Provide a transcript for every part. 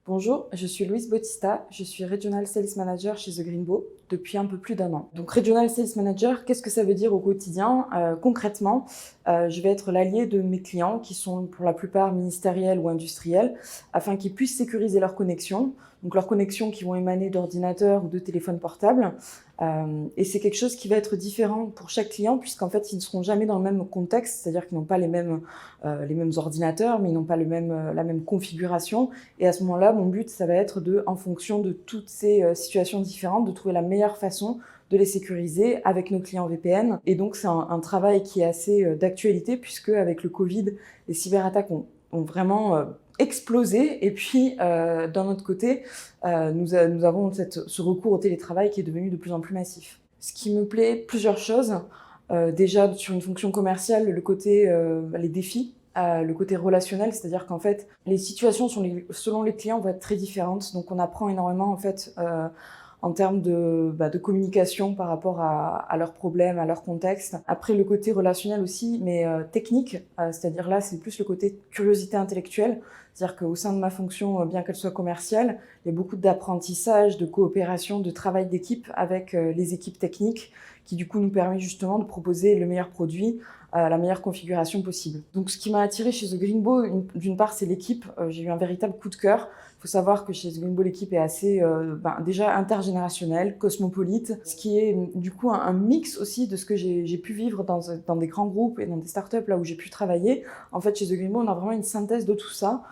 Bonjour, je suis Louise Bautista, je suis Regional Sales Manager chez The Greenbow depuis un peu plus d'1 an. Donc Regional Sales Manager, qu'est-ce que ça veut dire au quotidien? Concrètement, je vais être l'allié de mes clients qui sont pour la plupart ministériels ou industriels afin qu'ils puissent sécuriser leurs connexions, donc leurs connexions qui vont émaner d'ordinateurs ou de téléphones portables. Et c'est quelque chose qui va être différent pour chaque client puisqu'en fait ils ne seront jamais dans le même contexte, c'est-à-dire qu'ils n'ont pas les mêmes ordinateurs, mais ils n'ont pas la même configuration. Et à ce moment-là, mon but, ça va être en fonction de toutes ces situations différentes, de trouver la meilleure façon de les sécuriser avec nos clients VPN. Et donc, c'est un travail qui est assez d'actualité puisque avec le Covid, les cyberattaques ont vraiment explosé. Et puis, d'un autre côté, nous avons ce recours au télétravail qui est devenu de plus en plus massif. Ce qui me plaît, plusieurs choses. Déjà, sur une fonction commerciale, le côté, les défis. Le côté relationnel, c'est-à-dire qu'en fait, les situations selon les clients vont être très différentes. Donc, on apprend énormément en fait en termes de communication par rapport à leurs problèmes, à leur contexte. Après, le côté relationnel aussi, mais technique, c'est-à-dire là, c'est plus le côté curiosité intellectuelle. C'est-à-dire qu'au sein de ma fonction, bien qu'elle soit commerciale, il y a beaucoup d'apprentissage, de coopération, de travail d'équipe avec les équipes techniques qui du coup nous permet justement de proposer le meilleur produit, la meilleure configuration possible. Donc ce qui m'a attirée chez The Greenbow, d'une part c'est l'équipe, j'ai eu un véritable coup de cœur. Il faut savoir que chez The Greenbow, l'équipe est assez déjà intergénérationnelle, cosmopolite, ce qui est du coup un mix aussi de ce que j'ai pu vivre dans des grands groupes et dans des startups là où j'ai pu travailler. En fait, chez The Greenbow, on a vraiment une synthèse de tout ça.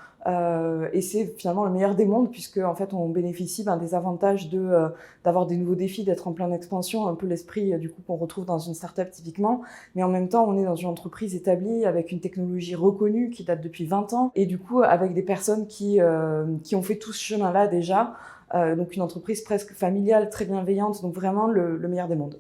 Et c'est finalement le meilleur des mondes puisque en fait on bénéficie des avantages d'avoir des nouveaux défis, d'être en pleine expansion, un peu l'esprit du coup qu'on retrouve dans une startup typiquement, mais en même temps on est dans une entreprise établie avec une technologie reconnue qui date depuis 20 ans et du coup avec des personnes qui ont fait tout ce chemin-là déjà, donc une entreprise presque familiale, très bienveillante, donc vraiment le meilleur des mondes.